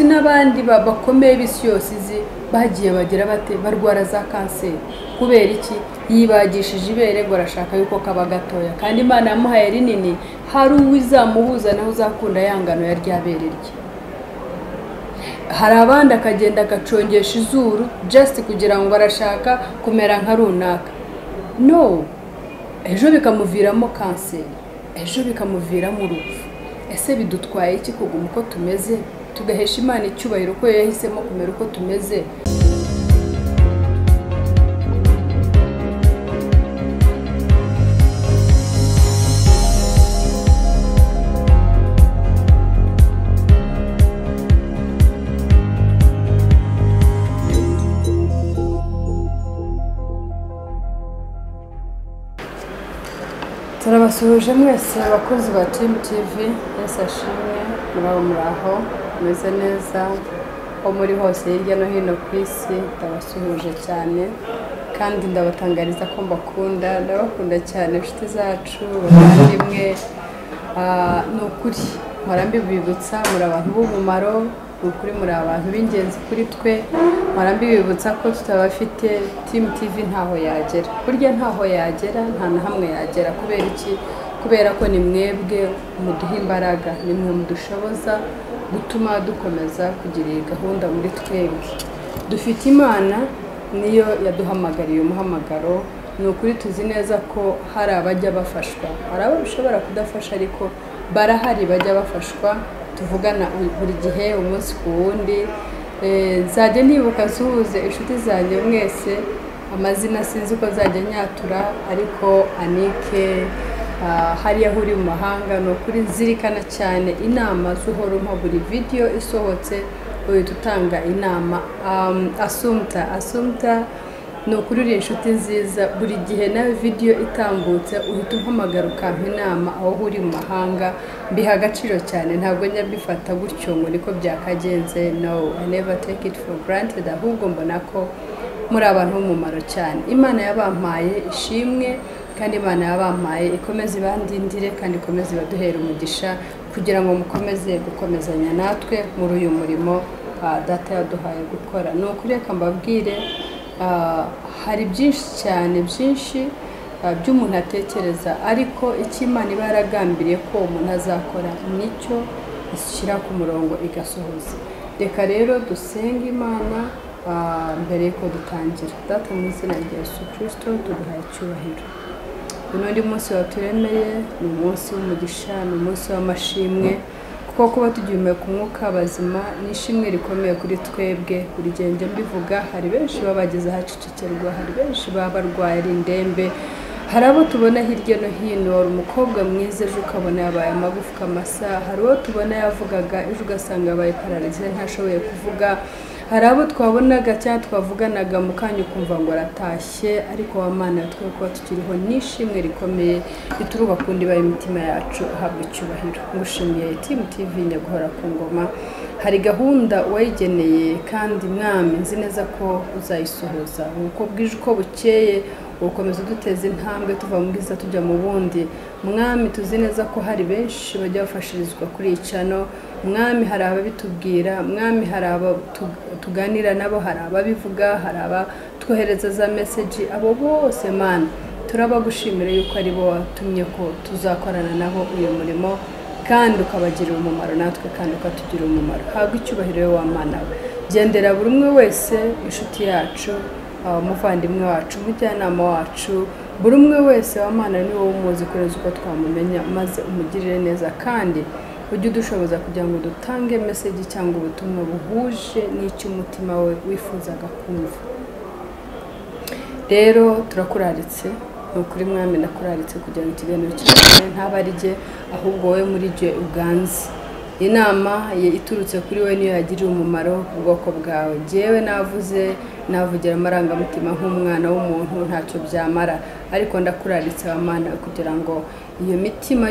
tuzi n'abandi bakomeye bisi yose izi bagiye bagira bate barwara za kanseri kubera iki yibagishije ibere ngo arashaka yuko kaba gatoya kandi Imana yamuhaye rinini hari uwizamuhuza naho uzakunda yangano ya ryabere rye hari abandi akagenda agacongesha izuru just kugira ngo arashaka kumera nka runaka no ejo bikamuviramo kanseri ejo bikamuviramo urupfu ese bidutwaye iki kuguma uko tumeze tugahesha Imana icyubahiro ko yahisemo kumera uko tumeze turabasuhuje mwese abakozi ba TV yesashimwe muraho meze neza aho muri hose hirya no hino ku isi ndabasuhuje cyane kandi ndabatangariza ko ndabakunda cyane inshuti zacu bavandimwe ni ukuri mpora mbibibutsa muri abantu b'umumaro ni ukuri muri abantu b'ingenzi kuri twe mpora mbibibutsa ko tutabafite TV ntaho yagera burya ntaho yagera nta na hamwe yagera kubera iki kubera ko ni mwebwe muduha imbaraga ni mwe mudushoboza gutuma dukomeza kugira gahunda muri twebwe dufite Imana niyo yaduhamagariye umuhamagaro ni ukuri tuzi neza ko hari abajya bafashwa hari abo bishobora kudafasha ariko barahari bajya bafashwa tuvugana buri gihe umunsi ku wundi nzajya nibuka zuze inshuti zanjye mwese amazina sinzi ko zajya nyatura ariko Anike hariya uri mu mahanga no kuri nzirikana cyane inama zuhoro mpa buri video isohotse uhita utanga inama Asumta no kuri uri inshuti nziza buri gihe na video itambutse uhita umpamagara ukampa inama aho uri mu mahanga biha agaciro cyane ntabwo njya bifata gutyo ngo niko byakagenze no I never take it for granted ahubwo mbona ko muri abantu b'umumaro cyane Imana yabampaye ishimwe kandi Imana yabampaye ikomeze ibandindire kandi ikomeze baduhera umugisha kugira ngo mukomeze gukomezanya natwe muri uyu murimo data yaduhaye gukora no kuri reka mbabwire hari byinshi cyane by'umuntu atekereza ariko icyo Imana iba yaragambiriye ko umuntu azakora nicyo ishyira ku murongo igasohoza reka rero dusenge Imana mbere yuko dutangira data mu izina rya Yesu Kristo tuguhaye icyubahiro undi munsi waturemeye ni umunsi w'umugisha ni umunsi w'amashimwe kuko kuba tugihumeka ku mwuka bazima n'ishimwe rikomeye kuri twebwe buri gihe mbivuga hari benshi babageze ahacicikerwa hari benshi barwaye ari indembe hari abo tubona hirya no hino wari umukobwa mwiza ejo ukabona yabaye amagufwa masa hari uwo tubona yavugaga ejo ugasanga yabaye pararize ntashoboye kuvuga hari abo twabonaga cyangwa twavuganaga mu kanya ukumva ngo aratashye ariko wamana twe kuba tukiriho n'ishimwe rikomeye rituruka ku ndiba y'imitima yacu ahabwa icyubahiro ngushimiye TV nyaguhora ku ngoma hari gahunda wayigeneye kandi mwami nzi neza ko uzayisohoza uko bwije uko bukeye ukomeza duteza intambwe tuva mu bwiza tujya mu bundi mwami tuzi neza ko hari benshi bajya bafashirizwa kuri Iyi Channel mwami hari ababitubwira mwami hari aba tuganira nabo hari ababivuga hari aba twohereza za message abo bose Mana turabagushimira yuko ari bo watumye ko tuzakorana nabo uyu murimo kandi ukabagirira umumaro natwe kandi ukatugira umumaro habwa icyubahiro wa Mana gendera buri umwe wese inshuti yacu umuvandimwe wacu umujyanama wacu buri umwe wese wa Mana ni wowe umuzi kureza uko twamumenya maze umugirire neza kandi ujye udushoboza kugira ngo dutange message cyangwa ubutumwa buhuje n'icyo umutima we wifuzaga kumva rero turakuraritse ukuri mwami nakuraritse kugira ngo ikiganiro cyawe ntabarije ahubwo wowe muri je uganze inama iturutse kuri we niyo yagirira umumaro ubwoko bwawe jewe navugira amarangamutima nk'umwana w'umuntu ntacyo byamara ariko ndakuraritse Mana kugira ngo iyo mitima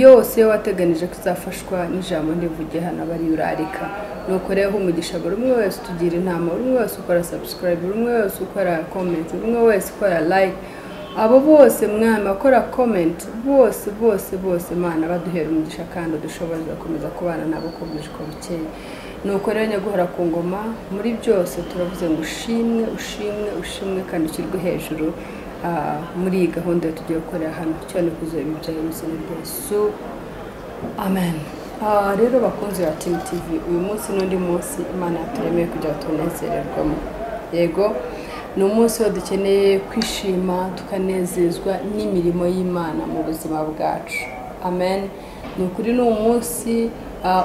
yose wateganije kuzafashwa n'ijambo ndivuge hano bari urarika nuko rero umugisha buri umwe wese tugira inama buri umwe wese ukora subscribe buri umwe wese ukora comment buri umwe wese ukora like abo bose mwami bakora comment bose Imana baduhera umugisha kandi dushoboye gukomeza kubana nabo ko bwishiko bukeye nuko rero nyaguhora ku ngoma muri byose turavuze ngo ushimwe kandi ukirwe hejuru muri iyi gahunda tugiye gukorera hano cyane kuzabibyaye mu izina rya Yesu amen. Rero bakunzi ba Team TV uyu munsi n'undi munsi Imana yaturemeye kugira tunezererwamo. Yego ni umunsi wo dukeneye kwishima tukanezezwa n'imirimo y'Imana mu buzima bwacu. Amen. Ni ukuri ni umunsi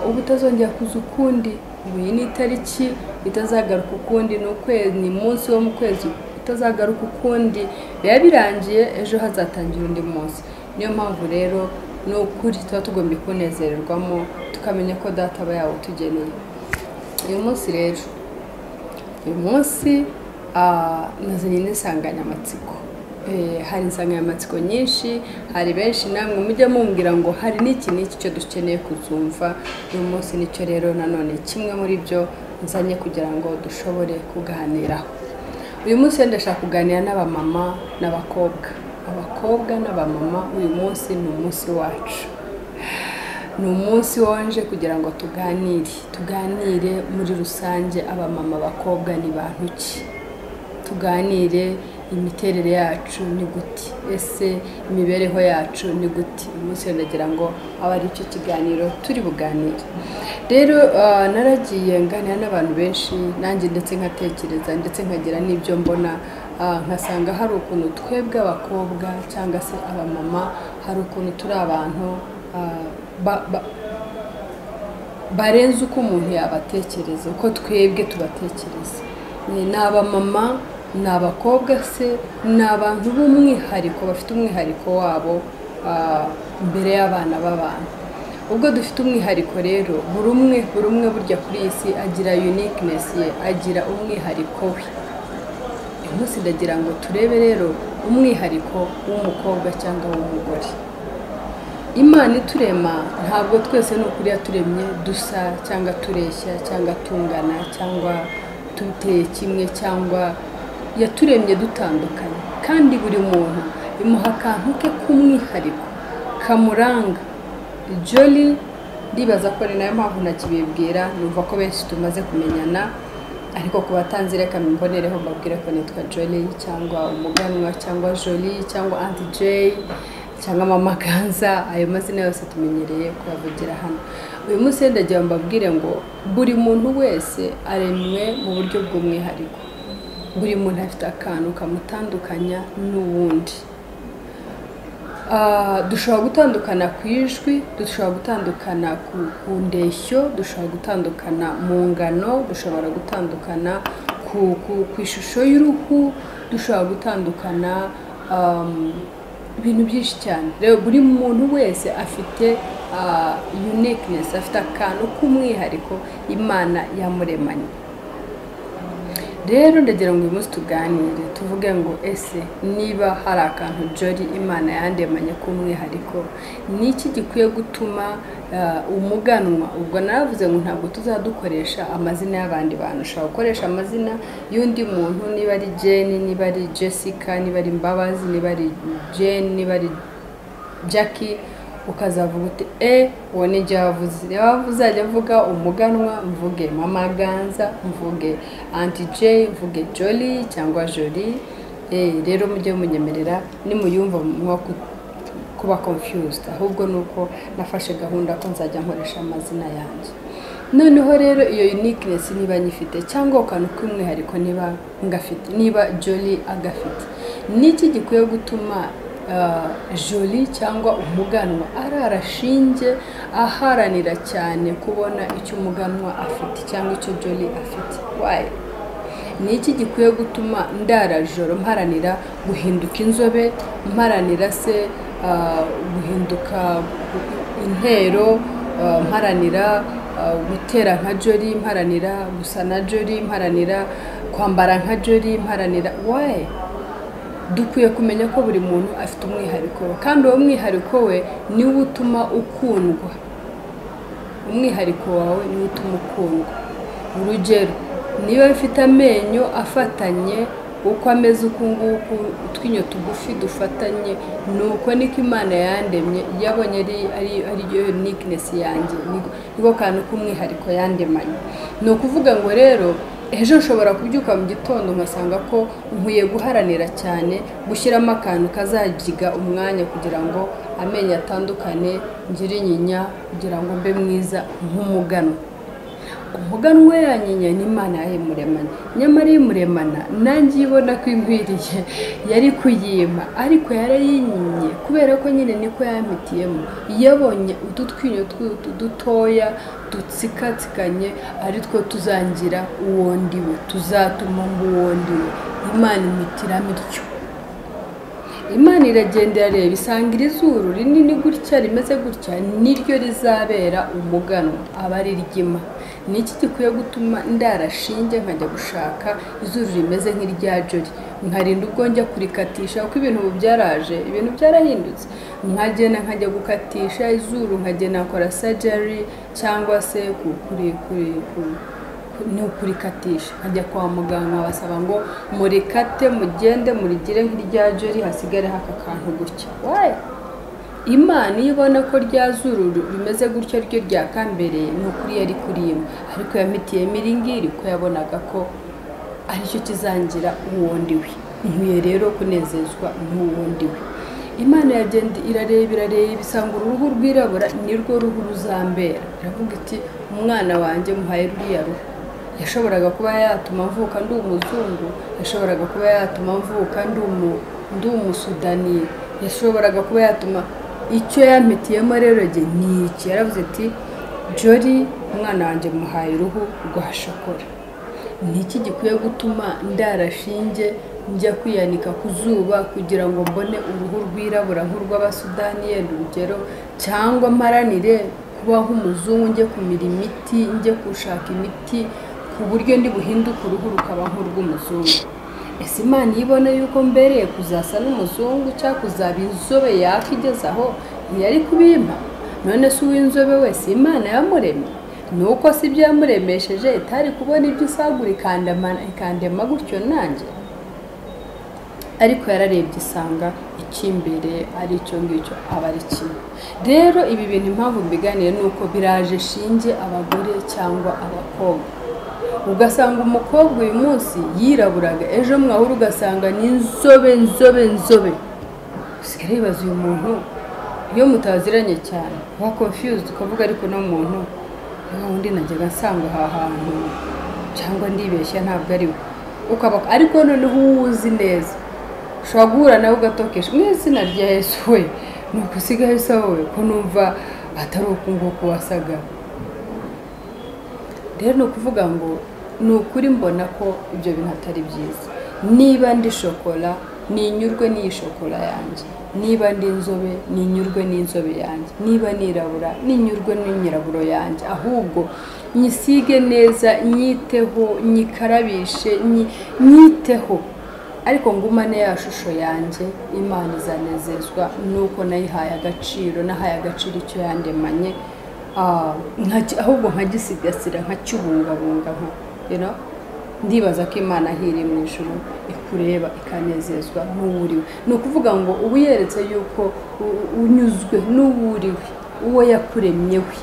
ubutazongera kuza ukundi, iyi ni itariki itazagaruka ukundi, ni umunsi wo mu kwezi utazagaruka ukundi, biba birangiye ejo hazatangira undi munsi. Niyo mpamvu rero ni ukuri tuba tugomba kunezererwamo tukamenya ko data aba yawo tugeneye. Uyu munsi rero nazanye n'insanganyamatsiko. Hari insanganyamatsiko nyinshi, hari benshi namwe mujya mumbwira ngo hari n'iki cyo dukeneye kuzumva. Uyu munsi nicyo rero nanone kimwe muri byo nzanye kugira ngo dushobore kuganiraho. Uyu munsi ndashaka kuganira n'abamama n'abakobwa n'abamama. Uyu munsi ni umunsi wacu, ni umunsi wanje kugira ngo tuganire muri rusange. Abamama abakobwa ni bantu ki? Tuganire imiterere yacu ni gute, ese imibereho yacu ni gute? Uyu munsi ndagira ngo aba ari cyo kiganiro turi buganire. Rero naragiye nganira n'abantu benshi nanjye ndetse nkatekereza ndetse nkagira n'ibyo mbona, nkasanga hari ukuntu twebwe abakobwa cyangwa se abamama hari ukuntu turi abantu barenze uko umuntu yabatekereza, uko twebwe tubatekereza. Ni abamama, ni abakobwa se, ni abantu b'umwihariko bafite umwihariko wabo mbere y'abana b'abantu. Ubwo dufite umwihariko rero buri umwe burya kuri iyi si agira uniqueness ye, agira umwihariko we. Uyu munsi ndagira ngo turebe rero umwihariko w'umukobwa cyangwa w'umugore. Imana iturema ntabwo twese ni ukuri yaturemye dusa cyangwa tureshya cyangwa tungana cyangwa tuteye kimwe, cyangwa yaturemye dutandukanye, kandi buri muntu imuha akantu ke k'umwihariko kamuranga. Jolly ndibaza ko ari nayo mpamvu nakibibwira, numva ko benshi tumaze kumenyana, ariko ku batanzi reka mbonereho mbabwire ko nitwa Jolly cyangwa umuganwa cyangwa Jolly cyangwa Auntie J cyangwa Mama Ganza. Ayo mazina yose tumenyereye kuyavugira hano. Uyu munsi ndagira mbabwire ngo buri muntu wese aremwe mu buryo bw'umwihariko. Buri muntu afite akantu kamutandukanya n'uwundi. Dushobora gutandukana ku ijwi, dushobora gutandukana ku ndeshyo, dushobora gutandukana mu ngano, dushobora gutandukana ku ishusho y'uruhu, dushobora gutandukana ibintu byinshi cyane. Rero buri muntu wese afite uniqueness, afite akantu k'umwihariko Imana yamuremanye. Rero ndagira ngo uyu munsi tuganire tuvuge ngo ese niba hari akantu Jolly Imana yandemanye k'umwihariko, ni iki gikwiye gutuma umuganwa? Ubwo naravuze ngo ntabwo tuzadukoresha amazina y'abandi bantu, ushobora gukoresha amazina y'undi muntu, niba ari Jane, niba ari Jessica, niba ari Mbabazi, niba ari Jane, niba ari Jackie, ukazavuga uti uwo ni jya wavuze. Uzajya avuga umuganwa mvuge Mama Ganza, mvuge Auntie J, mvuge Jolly cyangwa Jolly. Rero mujye munyemerera nimuyumva mwo kuba confused, ahubwo nuko nafashe gahunda ko nzajya nkoresha amazina yanjye. Noneho rero iyo uniqueness niba nyifite cyangwa ukantu k'umwihariko niba ngafite, niba Jolly agafite, niki gikwiye gutuma Jolly cyangwa umuganwa ararashinge aharanira cyane kubona icyo umuganwa afite cyangwa icyo Jolly afite? Why? Niki gikwiye gutuma ndarajoro mparanira guhinduka inzobe, mparanira se guhinduka intero, mparanira gutera nka Jolly, mparanira gusa na Jolly, mparanira kwambara nka Jolly, mparanira? Why? Dukwiye kumenya ko buri muntu afite umwihariko, kandi uwo mwihariko we niwo utuma ukundwa. Umwihariko wawe niwo utuma ukundwa. Urugero, niba ufite amenyo afatanye uko ameze uku nguku utwinyo tugufi dufatanye nuko niko Imana yandemye yabonye ari uniqueness yanjye niko kantu k'umwihariko yandemanye. Ni ukuvuga ngo rero ejo nshobora kubyuka mu gitondo nkasanga ko nkwiye guharanira cyane gushyiramo akantu kazagiga umwanya kugira ngo amenyo atandukane ngire inyinya kugira ngo mbe mwiza nk'umuganwa. Umuganwa yanyinya ni Imana yayimuremana, nyamara yimuremana nanjye ibona ko inkwiriye yari kuyima, ariko yarayinyiye kubera ko nyine niko yampitiyemo. Yabonye ututwinyo dutoya dutsikatsikanye ari two tuzangira uwo ndiwe, tuzatuma mba uwo ndiwe. Imana imitiramo ityo. Imana iragenda irareba isanga iri zuru rinini gutya rimeze gutya niryo rizabera umuganwa, aba ari ryima. Ni iki gikwiye gutuma ndarashinge nkajya gushaka izuru rimeze nk'irya Jori, nkarinda ubwo njya kurikatisha kuko ibintu byaraje, ibintu byarahindutse. Nkagenda nkajya gukatisha izuru, nkagenda nakora surgery cyangwa se kurikatisha, nkajya kwa muganga basaba ngo murikate mugende murigire nk'irya Jori hasigare haka kantu gutya. Waye Imana ibona ko rya zuru rimeze gutya ryo ryakambereye ni ukuri yari kurima, ariko yamitiye miringiri ko yabonaga ko aricyo kizangira uwo ndiwe. Nkwiye rero kunezezwa n'uwo ndiwe. Imana yagenda irareba isanga uruhu rwirabura nirwo ruhu ruzambera. Iravuga iti umwana wanjye muhaye ruriya ruhu. Yashoboraga kuba yatuma mvuka ndi umuzungu, yashoboraga kuba yatuma mvuka ndi umusudani, yashoboraga kuba yatuma icyo yampitiyemo rero ni iki. Yaravuze ati Jori umwana wanjye muhaye uruhu rwa shokora. Ni iki gikwiye gutuma ndarashinge njya kwiyanika ku zuba kugira ngo mbone uruhu rwirabura nk'urw'Abasudani urugero, cyangwa mparanire kuba nk'umuzungu njye kumira imiti, njye gushaka imiti ku buryo ndi buhinduke uruhu rukaba nk'urw'umuzungu. Ese Imana ibona yuko mbereye kuzasa n'umuzungu cyangwa kuzaba inzobe yakigeze aho ntiyari kubimpa? None se uw'inzobe wese Imana yamuremye? Nuko si ibyo yamuremesheje itari kubona ibyo isagura ikandema gutyo nanjye? Ariko yararebye isanga ikimbere ari cyo ngicyo aba ari kimwe. Rero ibi bintu impamvu mbiganiye nuko biraje shinge abagore cyangwa abakobwa. Ugasanga umukobwa uyu munsi yiraburaga, ejo mwahura ugasanga ni nzobe. Usigare wibaza uyu muntu iyo mutaziranye cyane wa confused ukavuga ariko no muntu undi najyaga nsanga aha hantu cyangwa ndibeshya ntabwo ari we, ukaba ariko noneho uzi neza ushobora guhura nawe ugatokesha mu izina rya Yesu we nuko usigaye wowe ko numva atari uku nguku wasaga. Rero ni ukuvuga ngo ni ukuri mbona ko ibyo bintu atari byiza. Niba ndi shokora ninyurwe n'iyi shokora yanjye, niba ndi inzobe ninyurwe n'inzobe yanjye, niba nirabura ninyurwe n'inyiraburo yanjye, ahubwo nyisige neza, nyiteho, nyikarabishe, nyiteho, ariko ngumane ya shusho yanjye. Imana izanezezwa nuko nayihaye agaciro icyo yandemanye, ahubwo nkagisigasira nkacyubungabunga. Ndibaza ko Imana hiri mu ijuru ikureba ikanezezwa n'uwuriwe. Ni ukuvuga ngo ubu yeretse yuko unyuzwe n'uwuriwe, uwo yakuremye we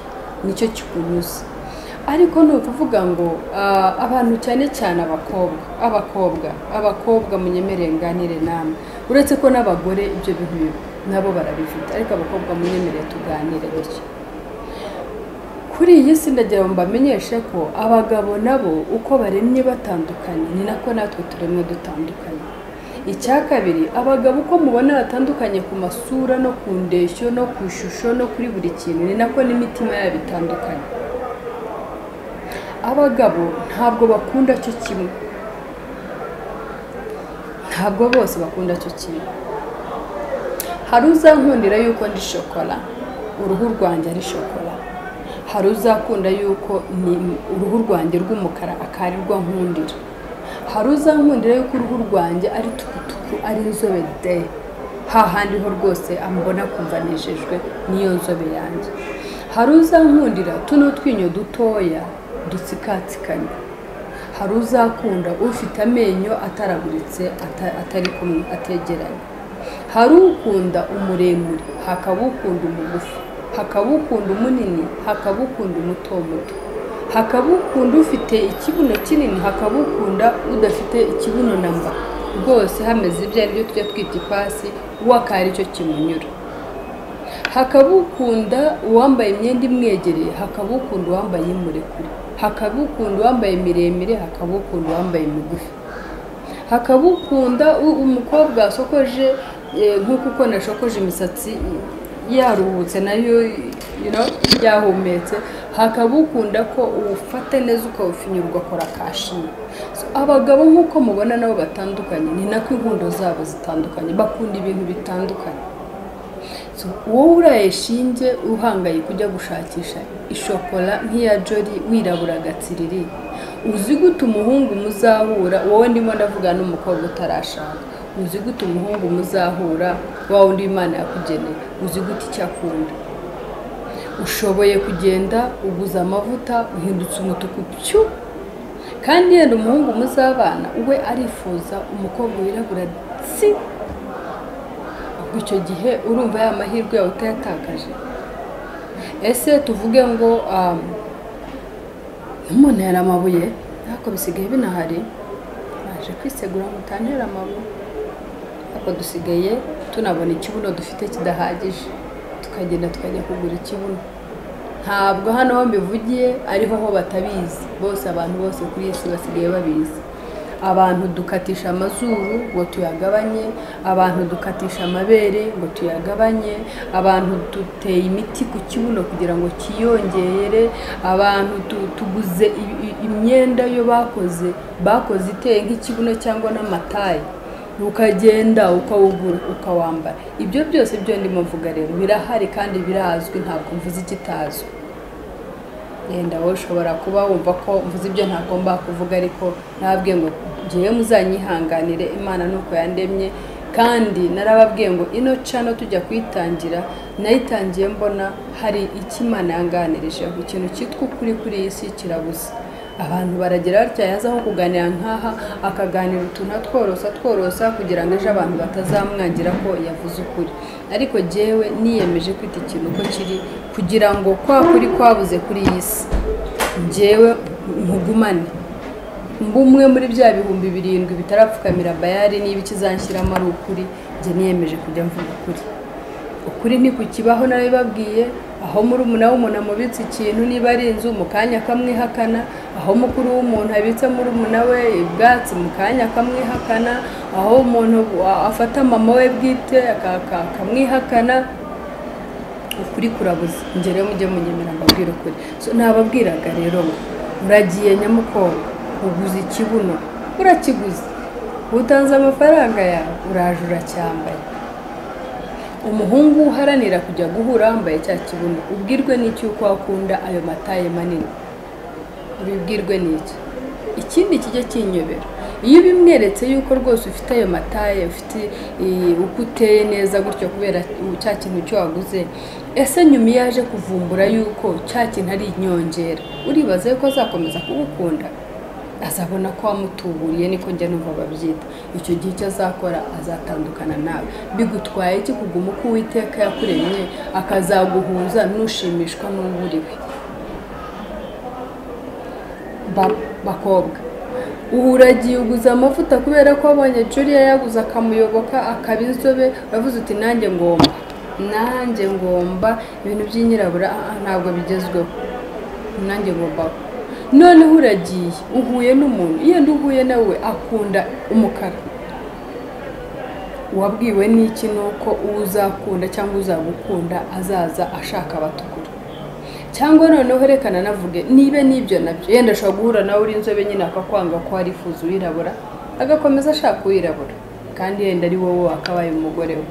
nicyo kikunyuze. Ariko ni ukuvuga ngo abantu cyane cyane abakobwa munyemerere nganire namwe, uretse ko n'abagore ibyo bintu nabo barabifite, ariko abakobwa munyemerere tuganire gutya. Kuri iyi si ndagira ngo mbamenyeshe ko abagabo nabo uko baremye batandukanye ni nako natwe turemwe dutandukanye. Icya kabiri, abagabo uko mubona batandukanye ku masura no ku ndeshyo no ku ishusho no kuri buri kintu, ni nako n'imitima yabo itandukanye. Abagabo ntabwo bakunda cyo kimwe, ntabwo bose bakunda cyo kimwe. Hari uzankundira yuko ndi shokora, uruhu rwanjye ari shokora. Hari uzakunda yuko ni uruhu rwanjye rw'umukara akarirwa nkundira. Hari uzankundira yuko uruhu rwanjye ari tukutuku, ari inzobe de, hahandi ho rwose ambona kumva nejejwe niyo nzobe yanjye. Hari uzankundira tuno twinyo dutoya dutsikatsikanye. hari uzakunda ufite amenyo ataraguritse atari kumwe ategeranye, hari ukunda umuremure, hakaba ukunda umugufi, hakaba ukunda umunini, hakaba ukunda umuto muto, hakaba ukunda ufite ikibuno kinini, hakaba ukunda udafite ikibuno namba, rwose hameze ibyo ari byo tujya twita ipasi uwakari cyo kimunyura. Hakaba ukunda uwambaye imyenda imwegereye, hakaba ukunda uwambaye imurekure, hakaba ukunda uwambaye miremire, hakaba ukunda uwambaye migufi, hakaba ukunda umukobwa asokoje nk'uko uko nashokoje imisatsi yaruhutse nayo yahumetse, hakaba ukunda ko ufata neza ukawufinyura ugakora kashimwe. Abagabo nk'uko mubona nabo batandukanye, ni nako inkundo zabo zitandukanye, bakunda ibintu bitandukanye. Wowe urayeshinge uhangaye kujya gushakisha ishokora nk'iya Jolly wirabura gatsiriri, uzi gute umuhungu muzahura, wowe ndimo ndavuga n'umukobwa utarashaka, uzi gute umuhungu muzahura wa undi Imana yakugeneye, uzi gute icyo akunda. Ushoboye kugenda uguza amavuta uhindutse umutuku pyu, kandi yenda umuhungu muzabana uwe arifuza umukobwa wirabura tsi, icyo gihe urumva ya mahirwe yawe utayatakaje. Ese tuvuge ngo umuntu yari amabuye ariko bisigaye binahari, naje kwisegura mutantera amabuye, ariko dusigaye tunabona ikibuno dufite kidahagije, tukagenda tukajya kugura ikibuno. Ntabwo hano ho mbivugiye ariho ho batabizi, bose abantu bose kuri isi basigaye babizi. Abantu dukatisha amazuru ngo tuyagabanye, abantu dukatisha amabere ngo tuyagabanye, abantu duteye imiti ku kibuno kugira ngo kiyongere, abantu tuguze imyenda yo bakoze iteye nk'ikibuno cyangwa n'amataye, ukagenda ukawugura ukawambara. Ibyo byose byo ndimo mvuga rero birahari kandi birazwi, ntabwo mvuze ikitazwi. Yenda wowe ushobora kuba wumva ko mvuze ibyo ntagomba kuvuga, ariko nababwiye ngo ngiye muzanyihanganire, Imana nuko yandemye. Kandi narababwiye ngo ino channel tujya kwitangira, nayitangiye mbona hari iki Imana yanganirije, ikintu cyitwa ukuri kuri iyi si kirabuze. Abantu baragera batya yazaho kuganira nkaha, akaganira utuntu tworosa kugira ngo ejo abantu batazamwangira ko yavuze ukuri. Ariko jewe niyemeje kwita ikintu ko kiri, kugira ngo kwa kuri kwabuze kuri iyi si jewe mpugumane, mbumwe muri bya bihumbi 7 bitarapfukamira bayari niba ikizanshyiramo ari ukuri. Je niyemeje kujya mvuga ukuri ni kukibaho. Narabibabwiye, aho muri umuntu amubitse ikintu, niba ari inzu mukanya kamwihakana, aho mukuru w'umuntu abitse muri we ibwatsi mukanya kamwihakana, aho umuntu afata mama we bwite akamwihakana. Ukuri kurabuze. Nje rero mujye munyemera mbabwira ukuri. Nababwiraga rero ngo uragiye nyamukobwa, uguze ikibuno, urakiguze, utanze amafaranga yawe, uraje uracyambaye. Umuhungu uharanira kujya guhura wambaye cya kibuno, ubwirwe n'iki uko akunda ayo mataye manini, ubibwirwe n'iki. Ikindi kijya kinyobera, iyo bimweretse yuko rwose ufite ayo mataye, ufite uko uteye neza gutyo kubera cya kintu cyo waguze, ese nyuma yaje kuvumbura yuko cya kintu ari inyongera, uribaza yuko azakomeza kugukunda? Azabona ko wamutuburiye, niko njya numva babyita. Icyo gihe icyo azakora azatandukana nawe. Bigutwaye iki kuguma uko Uwiteka yakuremye akazaguhuza nushimishwa n'uburiwe? Bakobwa, uhuragiye uguza amavuta kubera ko abonye Jolly yaguze akamuyoboka akaba inzobe, uravuze uti nanjye ngomba ibintu by'inyirabura, ntabwo bigezweho, nanjye ngomba. None uragiye uhuye n'umuntu, yenda uhuye nawe akunda umukara, wabwiwe n'iki nuko uzakunda cyangwa uzagukunda azaza ashaka abatukura? Cyangwa noneho rekana navuge nibe nibyo nabyo, yenda ashobora guhura nawe uri inzobe nyine akakwanga ko arifuza uwirabura, agakomeza ashaka uwirabura, kandi yenda ari wowe wakabaye umugore we.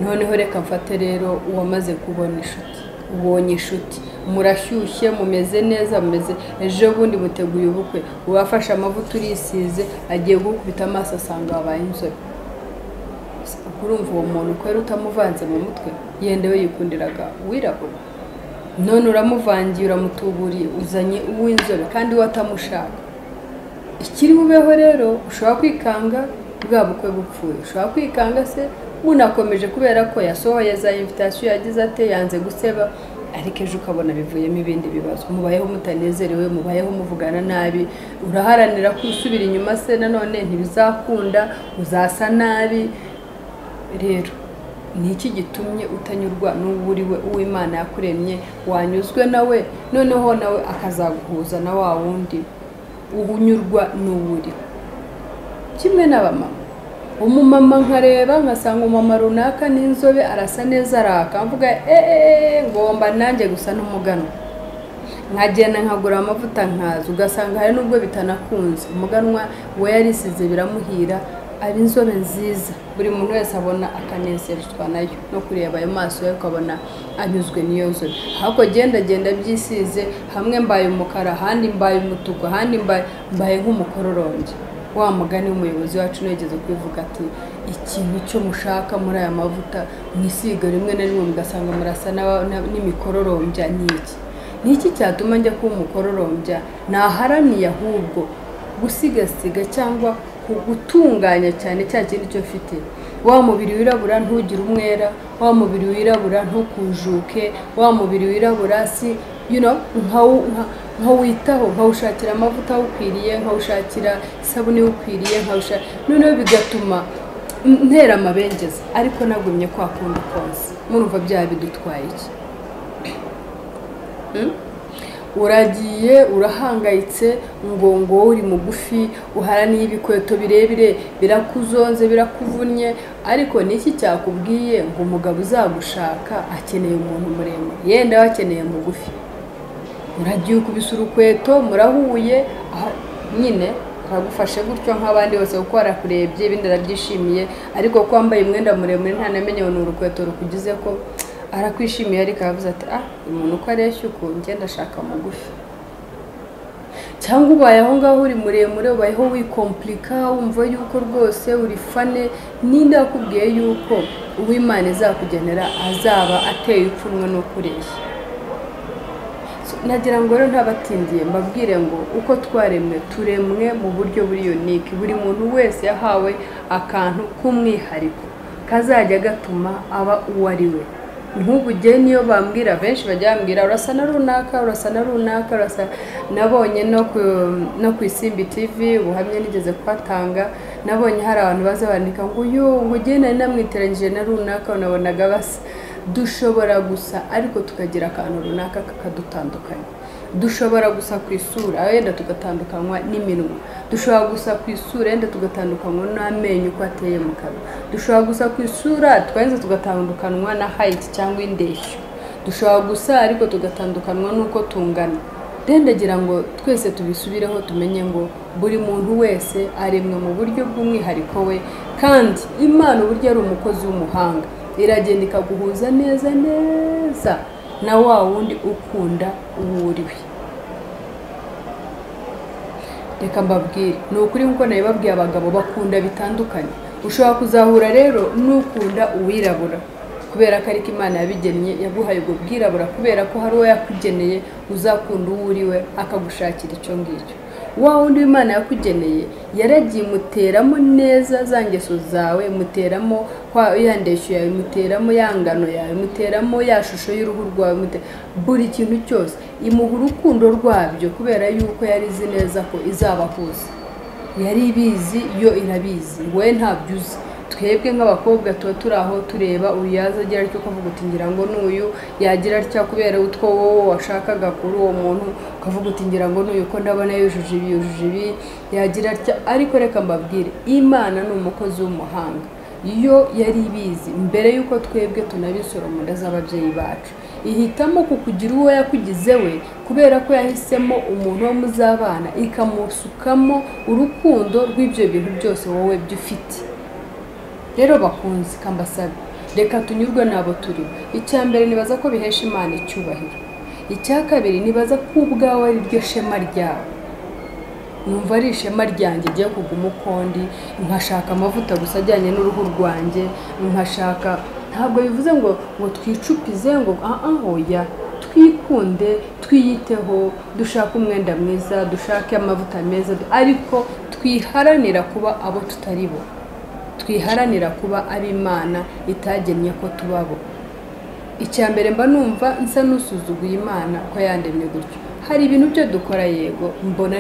Noneho reka mfate rero uwamaze kubona inshuti, ubonye inshuti, murashyushye, mumeze neza, mumeze ejo bundi muteguye ubukwe, ubafasha amavuta urisize, agiye gukubita amaso asanga wabaye inzobe. Urumva uwo muntu kwera utamuvanze mu mutwe, yende we yikundiraga wirabura. None uramuvangiye, uramutuburiye, uzanye uw'inzobe kandi watamushaka. ikiri bubeho rero ushobora kwikanga bwa bukwe bupfuye, ushobora kwikanga se munakomeje kubera ko yasohoye za invitation yagize ate yanze guseba, ariko ejo ukabona bivuyemo ibindi bibazo, mubayeho mutanezerewe, mubayeho muvugana nabi, uraharanira kusubira inyuma se nanone ntibizakunda, uzasa nabi. Rero niki gitumye utanyurwa n'uburiwe uw'Imana yakuremye, wanyuzwe nawe noneho nawe akazaguhuza na wa wundi uhunyurwa n'uburi. Kimwe n'abamama, umumama nkareba nkasanga umumama runaka n'inzobe arasa neza araka, mvuga ngomba nanjye gusa n'umuganwa, nkagenda nkagura amavuta nkaza, ugasanga hari nubwo bitanakunze, umuganwa we yarisize biramuhira, ari inzobe nziza, buri muntu wese abona akanezerwa nayo no kureba ayo maso ye ukabona anyuzwe n'iyo nzobe. Ahubwo genda byisize, hamwe mbaye umukara, ahandi mbaye umutuku, ahandi mbaye nk'umukororombya. Wa mugani w'umuyobozi wacu nigeze kwivuga ati ikintu cyo mushaka muri aya mavuta mwisiga rimwe na rimwe mugasanga murasa n'imikororombya niki cyatuma njya kuba umukororombya? Naharaniye ahubwo gusigasiga cyangwa gutunganya cyane cya kintu cyo mfite. Wa mubiri wirabura ntugire umwera, wa mubiri wirabura ntukujuke, wa mubiri wirabura si nkawitaho, nkawushakira amavuta ukwiriye, nkawushakira isabune ukwiriye, noneho bigatuma ntera amabengeza, ariko nagumye kwakunda kose. Murumva bya bidutwaye iki? Uragiye urahangayitse ngo uri mugufi, uharaniye ibikweto birebire, birakuzonze birakuvunnye, ariko niki cyakubwiye ngo umugabo uzagushaka akeneye umuntu muremure, yenda wakeneye mugufi? Uragiye ukubisa urukweto, murahuye, nyine aragufashe gutyo nk'abandi bose kuko arakurebye, ibindi arabyishimiye, ariko ko wambaye umwenda muremure ntanamenye ni urukweto rukugize ko arakwishimiye, ariko aravuze ati umuntu uko areshya uko ngenda ashaka mugufi. Cyangwa ubaye aho ngaho uri muremure, ubayeho wikomplika, wumva yuko rwose uri fane, ninde yakubwiye yuko uw'Imana izakugenera azaba ateye ipfunwe no kureshya? Nagira ngo rero ntabatindiye mbabwire ngo uko twaremwe turemwe mu buryo buri unique, buri muntu wese yahawe akantu k'umwihariko kazajya gatuma aba uwo ari we. Nk'ubugeni niyo bambwira, benshi bajya bambwira urasa na runaka, urasa na runaka, urasa. Nabonye no ku Isimbi TV ubuhamya nigeze kwatanga, nabonye hari abantu baza bandika ngo ngo ugenda namwiteranyije na runaka, unabonaga basa. Dushobora gusa ariko tukagira akantu runaka kakadutandukanya. Dushobora gusa ku isura yenda tugatandukanywa n'iminwa, dushobora gusa ku isura yenda tugatandukanywa n'amenyo uko ateye mu kanwa, dushobora gusa ku isura twayenze tugatandukanywa na height cyangwa indeshyo, dushobora gusa ariko tugatandukanywa n'uko tungana. Ndagira ngo twese tubisubireho tumenye ngo buri muntu wese aremwe mu buryo bw'umwihariko we, kandi Imana uburyo ari umukozi w'umuhanga iragenda ikaguhuza neza na wa wundi ukunda uwo uriwe. Reka mbabwire, ni ukuri nkuko nabibabwiye, abagabo bakunda bitandukanye. Ushobora kuzahura rero n'ukunda uwirabura kubera ko ariko Imana yabigennye, yaguhaye ubwo bwirabura kubera ko hari uwo yakugeneye uzakunda uwo uriwe akagushakira icyo ngicyo. Wa wundi Imana yakugeneye yaragiye muteramo neza za ngeso zawe, muteramo ya ndeshyo yawe, muteramo ya ngano yawe, muteramo ya shusho y'uruhu rwawe, buri kintu cyose imuha urukundo rwabyo kubera yuko yari izi neza ko izabahuza. Yari ibizi, yo irabizi, wowe ntabyo uzi. Twebwe nk'abakobwa tuba turi aho tureba uyaza agira cyo kuvuga uti ngira ngo n'uyu yagira atya kubera utwo wowe washakaga kuri uwo muntu, ukavuga uti ngira ngo n'uyu ko ndabona yujuje ibi yagira atya. Ariko reka mbabwire, Imana ni umukozi w'umuhanga. Iyo yari ibizi mbere yuko twebwe tunabisora mu nda z'ababyeyi bacu, ihitamo kukugira uwo yakugize we kubera ko yahisemo umuntu wo muzabana, ikamusukamo urukundo rw'ibyo bintu byose wowe byufite. Rero bakunzi kambasabe, reka tunyurwe nabo turi. Icyambere nibaza ko bihesha Imana icyubahiro. Icya kabiri nibaza ko ubwawe ari ryo shema ryawe. Numva ari ishema ryanjye giye kuguma ukondi, nkashaka amavuta gusa ajyanye n'uruhu rwanjye, nkashaka, ntabwo bivuze ngo twicupize ngo hoya, twikunde twiyiteho dushaka umwenda mwiza dushaka amavuta meza ariko twiharanira kuba abo tutari bo twiharanira kuba ab'Imana itagennye ko tubabo icyambere mba numva nsa nusuzuguye Imana ko yandemye gutyo hari ibintu byo dukora yego mbona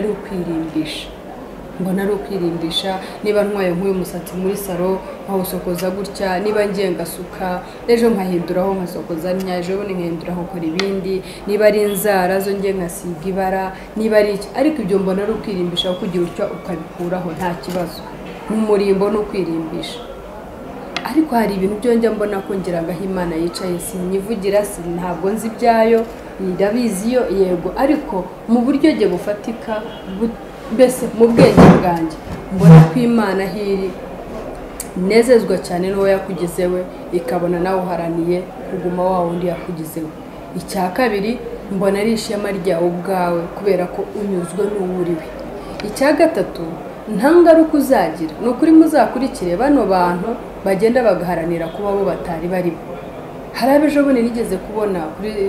ari ukwirimbisha niba ntwaye nk'uyu musatsi muri salo nkawusokoza gutya niba ngiye ngasuka ejo nkahinduraho nkasokoza ejo bundi nkahinduraho kora ibindi niba ari inzara zo ngiye nkasiga ibara niba ari iki ariko ibyo mbona ari ukwirimbisha kugira utyo ukabikuraho nta kibazo n'umurimbo no kwirimbisha ariko hari ibintu byo njya mbona ko ngiragaho Imana yicaye sinyivugira ntabwo nzi ibyayo ndabizi yo yego ariko mu buryo bwe bufatika mbese mu bwenge bwanjye mbona ko Imana hiri nezezwa cyane n'uwo yakugizewe ikabona nawe uharaniye kuguma wa wundi yakugizewe icya kabiri mbona ari ishema ryawe ubwawe kubera ko unyuzwe n'uwuriwe icya gatatu nta ngaruka uzagira ni ukuri muzakurikire bano bantu bagenda bagaharanira kuba bo batari bari hari abejo bundi nigeze kubona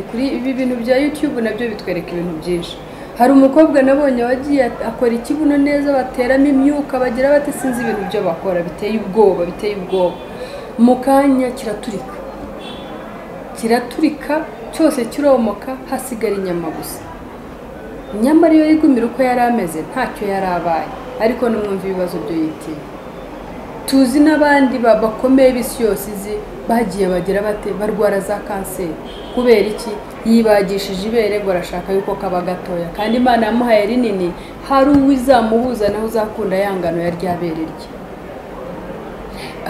kuri ibi bintu bya YouTube nabyo bitwereka ibintu byinshi hari umukobwa nabonye wagiye akora ikibuno neza bateramo imyuka bagira bate sinzi ibintu byo bakora biteye ubwoba mu kanya kiraturika cyose kiromoka hasigara inyama gusa nyamara iyo yigumira uko yari ameze ntacyo yari abaye ariko numwumva ibibazo byo yitiye tuzi n'abandi bakomeye bisi yose izi bagiye bagira bate barwara za kanseri kubera iki yibagishije ibere ngo arashaka yuko kaba gatoya kandi Imana yamuhaye rinini hari uwizamuhuza naho uzakunda yangano ya ryabere rye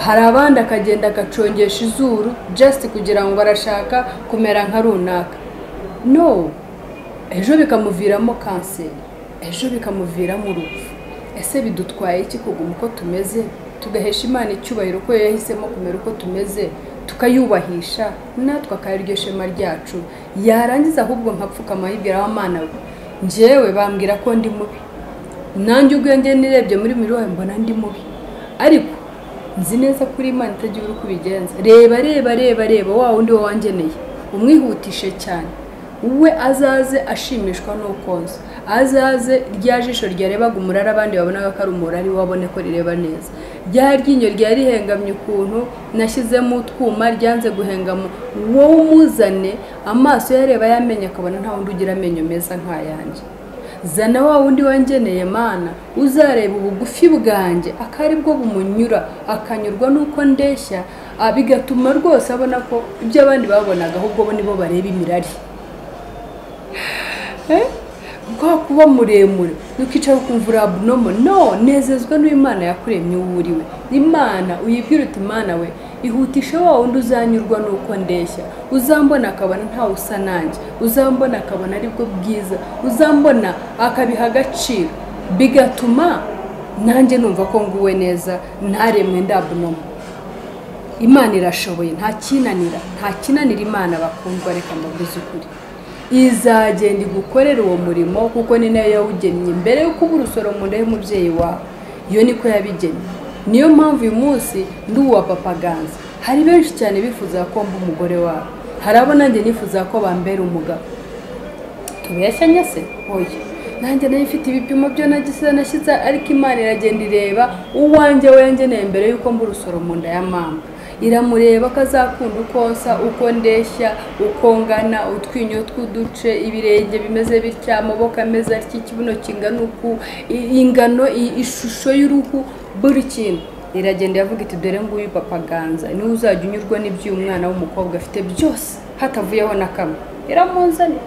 hari abandi akagenda agacongesha izuru just kugira ngo arashaka kumera nka runaka no ejo bikamuviramo kanseri ejo bikamuviramo urupfu ese bidutwaye iki kuguma uko tumeze tugahesha Imana icyubahiro ko yahisemo kumera uko tumeze tukayubahisha natwe akayiryo shema ryacu yarangiza ahubwo nkapfukama yibwira Imana njyewe bambwira ko ndi mubi nanjye ubwenge nirebye muri muriho mbona ndi mubi ariko nzi neza kuri Imana itagira uko bigenza reba wa wundi wangeneye umwihutishe cyane uwe azaze ashimishwa n'ukonza azaze rya jisho ryarebaga umurara abandi babonaga ko ari umurari wabone ko rireba neza rya ryinyo ryari hengamye ukuntu nashyizemo utwuma ryanze guhengamo wowe umuzane amaso yareba yamenye akabona nta wundi ugira amenyo meza nk'ayanjye zana wa wundi wangeneye Mana uzareba ubugufi bwanjye akari bwo bumunyura akanyurwa nuko ndeshya bigatuma rwose abona ko ibyo abandi babonaga ahubwo bo nibo bareba imirari kwa kuba muremure ukicara ukumva urabunomo no nezezwa n'Imana yakuremye uwuriwe Imana uyibwira uti Imana we ihutisha wa wundi uzanyurwa nuko ndeshya uzambona akabona nta usa nanjye uzambona akabona aribwo bwiza uzambona akabiha agaciro bigatuma nanjye numva ko nguwe neza ntaremwe ndabunomo Imana irashoboye nta kinanira Imana bakundwa reka mbavuze ukuri izagenda igukorera uwo murimo kuko ni nayo yawugennye mbere yo kuba urusoro mu nda y'umubyeyi wawe iyo niko yabigennye niyo mpamvu uyu munsi ndi uwa papa ganza hari benshi cyane bifuza ko mba umugore wawe hari abo nanjye nifuza ko bambera umugabo tubeshyanye se oya nanjye nayo ifite ibipimo byo nashyize ariko Imana iragenda ireba uwanjye wengeneye mbere y'uko mba urusoro mu nda ya mama iramureba kazakunda ukonsa uko ndeshya uko ngana utwinyo tw'uduce ibirenge bimeze bitya amaboko ameze atya ikibuno kingana uku ingano ishusho y'uruhu buri kintu iragenda yavuga iti dore nguyu papa ganza niwe uzajya unyurwa n'ibyo umwana w'umukobwa afite byose hatavuyeho na kamwe iramuzane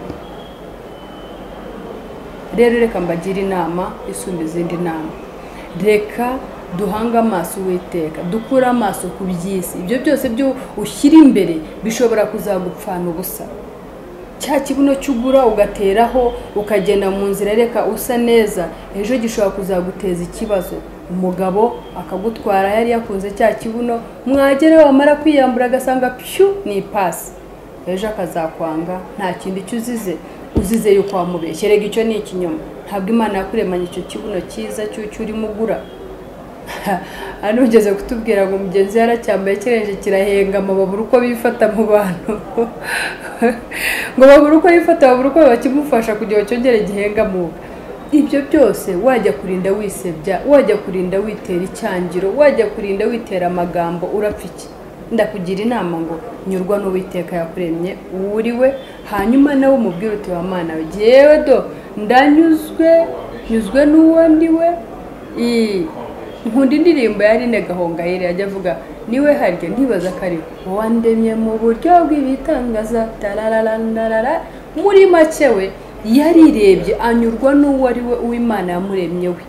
rero reka mbagira inama isumba izindi nama reka duhanga amaso Uwiteka dukura amaso ku by'isi ibyo byose byo ushyira imbere bishobora kuzagupfana ubusa cya kibuno cyugura ugateraho ukagenda mu nzira reka usa neza ejo gishobora kuzaguteza ikibazo umugabo akagutwara yari yakunze cya kibuno mwagere wamara kwiyambura agasanga pyu ni pasi ejo akazakwanga nta kindi uzize yuko wamubeshyerega icyo ni ikinyoma ntabwo Imana yakuremanye icyo kibuno cyiza cy'urimo ugura hano ugeze kutubwira ngo mugenzi yaracyambaye kirenje kirahenga babura uko bifata mu bantu ngo babura uko bifata babura uko bakimufasha kugira ngo cyongere gihenga mu ibyo byose wajya kurinda wisebya wajya kurinda witera icyangiro wajya kurinda witera amagambo urapfiki ndakugira inama ngo nyurwa n'uwiteka yakuremye uriwe hanyuma nawe umubwire uti wa mana yewe do nyuzwe n'uwo ndiwe nkunda indirimbo yari Negahongayire yajya avuga niwe harya ntibaza kari wandemye mu buryo bw'ibitangaza tararararara muri make we yarirebye anyurwa n'uwo ari we uw'Imana yamuremye we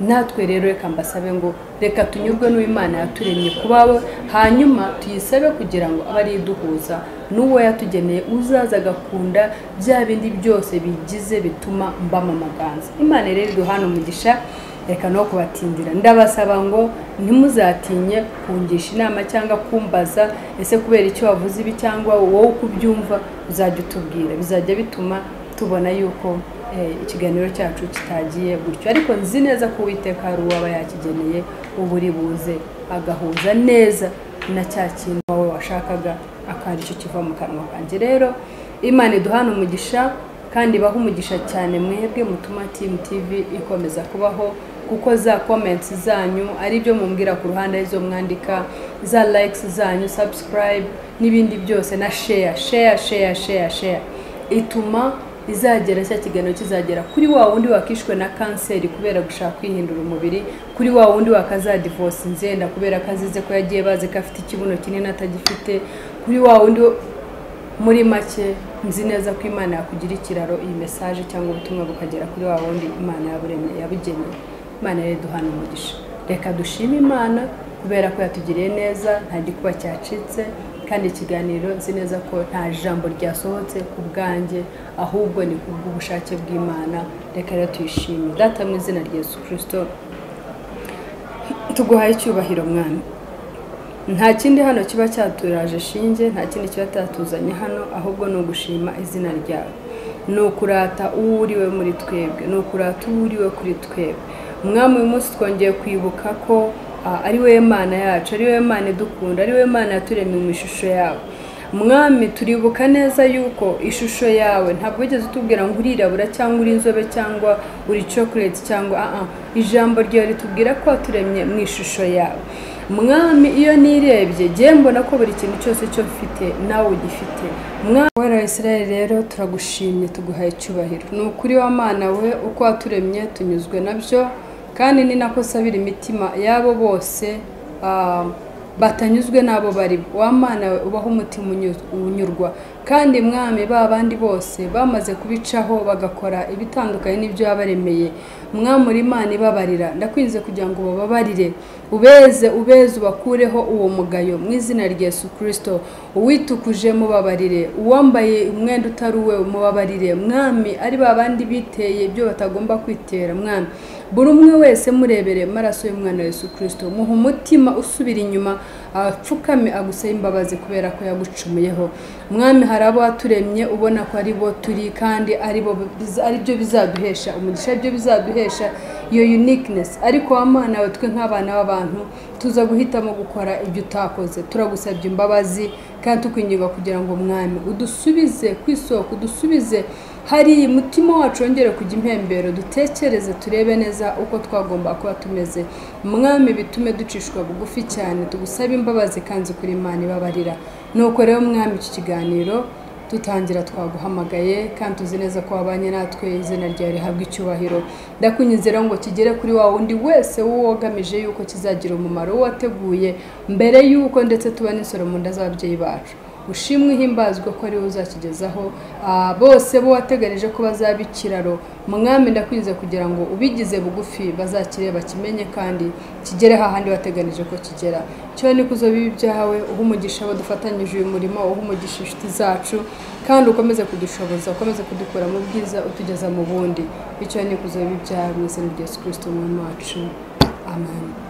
natwe rero reka mbasabe ngo reka tunyurwe n'uw'Imana yaturemye kubawe hanyuma tuyisabe kugira ngo abari duhuza n'uwo yatugeneye uzaza gakunda bya bindi byose bigize bituma mbama amaganza Imana rero duhana umugisha reka no kubatindira ndabasaba ngo ntimuzatinye kungisha inama cyangwa kumbaza ese kubera icyo wavuze ibi cyangwa wowe kubyumva uzajya utubwira bizajya bituma tubona yuko ikiganiro cyacu kitagiye gutyo ariko nzi neza ko Uwiteka ari uwaba yakigeneye uburi buze agahuza neza na cya kintu wawe washakaga akari cyo kiva mu kanwa kanjye rero Imana iduhana umugisha kandi baho umugisha cyane mwebwe mutuma Team TV ikomeza kubaho kuko za comments zanyu ari byo mumbwira ku ruhande izo mwandika za likes zanyu subscribe n'ibindi byose na share ituma izagera cya kiganiro kizagera kuri wa wundi wakishwe na kanseri kubera gushaka kwihindura umubiri kuri wa wundi wakaza divorce nzenda kubera kazize ko yagiye baze ko afite ikibuno kinini atagifite kuri wa wundi muri make nzi neza ko Imana yakugira ikiraro iyi message cyangwa ubutumwa bukagera kuri wa wundi Imana yaburemye yabigeneye Imana rero duhana umugisha reka dushime Imana kubera ko yatugiriye neza nta gikuba cyacitse kandi ikiganiro nzi neza ko nta jambo ryasohotse ku bwanjye ahubwo ni kubw'ubushake bw'Imana reka rero tuyishime data mu izina rya Yesu Kristo tuguhaye icyubahiro mwana nta kindi hano kiba cyaturaje shinge nta kindi kiba cyatuzanye hano ahubwo no gushima izina ryawe no kurata uriwe muri twebwe no kurata uriwe kuri twebwe mwami uyu munsi twongeye kwibuka ko ari we Imana yacu ari we Imana idukunda ari we Imana yaturemye mu ishusho yawe mwami turibuka neza yuko ishusho yawe ntabwo wigeze utubwira ngo urirabura cyangwa uri inzobe cyangwa uri chocolate cyangwa ijambo ryawe ritubwira ko waturemye mu ishusho yawe mwami iyo nirebye giye mbona ko buri kintu cyose cyo mfite nawe ugifite mwami wa Israel rero turagushimye tuguhaye icyubahiro ni ukuri wa Mana we uko waturemye tunyuzwe nabyo kandi ni nako sabira imitima yabo bose batanyuzwe nabo bari wa Mana we ubaho umutima unyurwa kandi mwami babandi bose bamaze kubicaho bagakora ibitandukanye n'ibyo yabaremeye mwami Imana ibabarira ndakwinze kugira ngo bababarire ubeze ubakureho uwo mugayo mu izina rya Yesu Kristo uwitukuje mubabarire uwambaye umwenda utari uwe mubabarire mwami ari babandi biteye ibyo batagomba kwitera mwami buri umwe wese murebere maraso y'umwana Yesu Kristo muha umutima usubira inyuma apfukame agusaba imbabazi kubera ko yagucumuyeho mwami harabo waturemye ubona ko ari bo turi kandi ari byo bizaduhesha umugisha byo bizaduhesha iyo uniqueness ariko wa Mana we twe nk'abana b'abantu tuza guhitamo gukora ibyo utakoze turagusabye imbabazi kandi tukwinginga kugira ngo mwami udusubize kwisoko udusubize hari mutima wacu wongere kujya impembero dutekereze turebe neza uko twagomba kuba tumeze mwami bitume ducishwa bugufi cyane tugusaba imbabazi kandi kuri Imana ibabarira nuko rero mwami iki kiganiro tutangira twaguhamagaye kandi tuzi neza ko wabanye natwe izina ryawe rihabwa icyubahiro ndakunyizera ngo kigere kuri wa wundi wese wogamije yuko kizagira umumaro wateguye mbere yuko ndetse tuba n'isoro mu nda z'ababyeyi bacu ushimwe himbazwe ko ari uzakigezaho bose bo wateganije ko bazabikiraro mwami ndakwinze kugira ngo ubigize bugufi bazakireba kimenye kandi kigere hahandi wateganije ko kigera cyo ni kuzo bibi byawe uhumugisha abo dufatanyije uyu murimo uhumugisha inshuti zacu kandi ukomeze kudushoboza ukomeze kudukura mu bwiza utugeza mu bundi icyo ni kuzo bibi byawe mu izina rya Yesu Kristo umwami wacu amen.